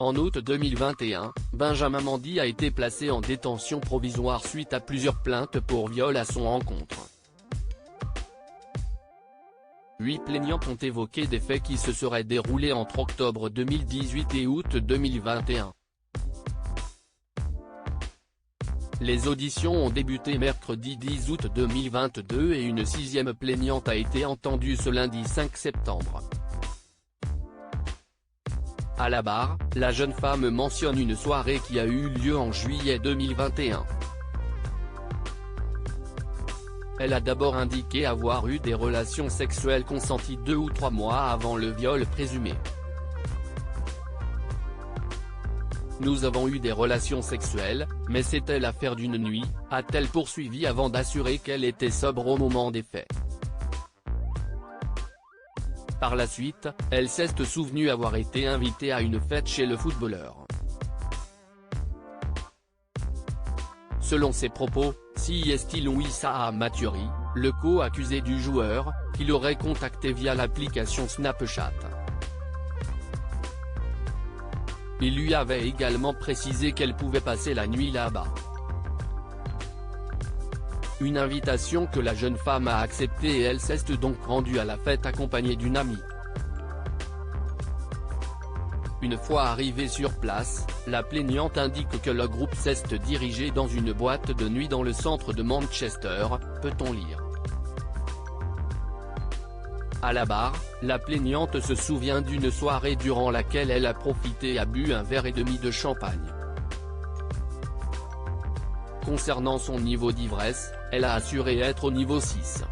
En août 2021, Benjamin Mendy a été placé en détention provisoire suite à plusieurs plaintes pour viol à son encontre. 8 plaignantes ont évoqué des faits qui se seraient déroulés entre octobre 2018 et août 2021. Les auditions ont débuté mercredi 10 août 2022 et une 6e plaignante a été entendue ce lundi 5 septembre. À la barre, la jeune femme mentionne une soirée qui a eu lieu en juillet 2021. Elle a d'abord indiqué avoir eu des relations sexuelles consenties 2 ou 3 mois avant le viol présumé. Nous avons eu des relations sexuelles, mais c'était l'affaire d'une nuit, a-t-elle poursuivi avant d'assurer qu'elle était sobre au moment des faits. Par la suite, elle s'est souvenue avoir été invitée à une fête chez le footballeur. Selon ses propos, c'est Louisa Maturi, le co-accusé du joueur, qui l'aurait contacté via l'application Snapchat. Il lui avait également précisé qu'elle pouvait passer la nuit là-bas. Une invitation que la jeune femme a acceptée et elle s'est donc rendue à la fête accompagnée d'une amie. Une fois arrivée sur place, la plaignante indique que le groupe s'est dirigé dans une boîte de nuit dans le centre de Manchester, peut-on lire. À la barre, la plaignante se souvient d'une soirée durant laquelle elle a profité et a bu un verre et demi de champagne. Concernant son niveau d'ivresse, elle a assuré être au niveau 6.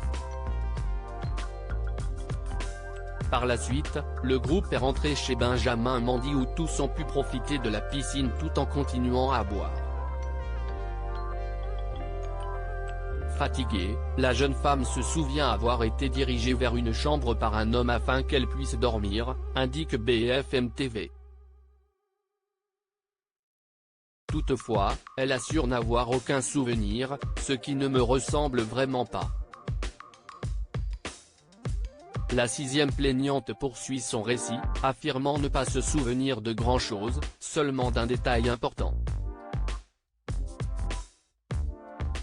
Par la suite, le groupe est rentré chez Benjamin Mendy où tous ont pu profiter de la piscine tout en continuant à boire. Fatiguée, la jeune femme se souvient avoir été dirigée vers une chambre par un homme afin qu'elle puisse dormir, indique BFM TV. Toutefois, elle assure n'avoir aucun souvenir, ce qui ne me ressemble vraiment pas. La 6e plaignante poursuit son récit, affirmant ne pas se souvenir de grand-chose, seulement d'un détail important.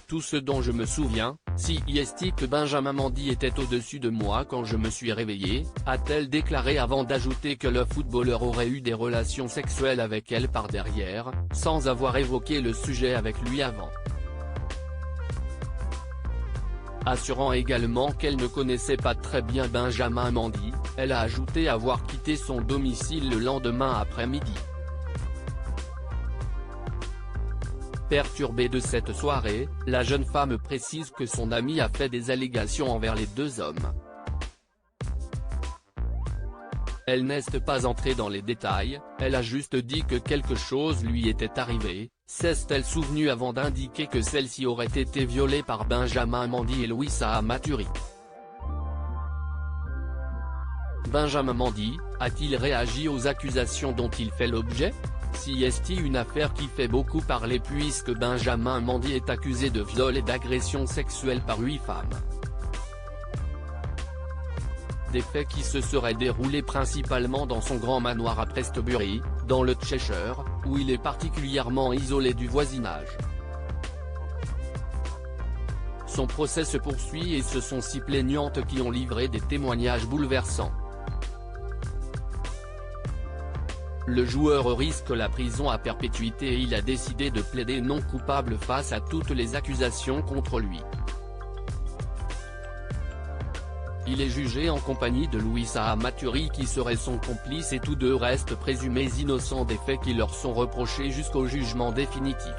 Tout ce dont je me souviens, c'est que Benjamin Mendy était au-dessus de moi quand je me suis réveillée, a-t-elle déclaré avant d'ajouter que le footballeur aurait eu des relations sexuelles avec elle par derrière, sans avoir évoqué le sujet avec lui avant. Assurant également qu'elle ne connaissait pas très bien Benjamin Mendy, elle a ajouté avoir quitté son domicile le lendemain après-midi. Perturbée de cette soirée, la jeune femme précise que son amie a fait des allégations envers les deux hommes. Elle n'est pas entrée dans les détails, elle a juste dit que quelque chose lui était arrivé, s'est-elle souvenue avant d'indiquer que celle-ci aurait été violée par Benjamin Mendy et Louisa Maturi. Benjamin Mendy, a-t-il réagi aux accusations dont il fait l'objet? C'est une affaire qui fait beaucoup parler puisque Benjamin Mendy est accusé de viol et d'agression sexuelle par 8 femmes. Des faits qui se seraient déroulés principalement dans son grand manoir à Prestbury, dans le Cheshire, où il est particulièrement isolé du voisinage. Son procès se poursuit et ce sont 6 plaignantes qui ont livré des témoignages bouleversants. Le joueur risque la prison à perpétuité et il a décidé de plaider non coupable face à toutes les accusations contre lui. Il est jugé en compagnie de Louisa Maturi qui serait son complice et tous deux restent présumés innocents des faits qui leur sont reprochés jusqu'au jugement définitif.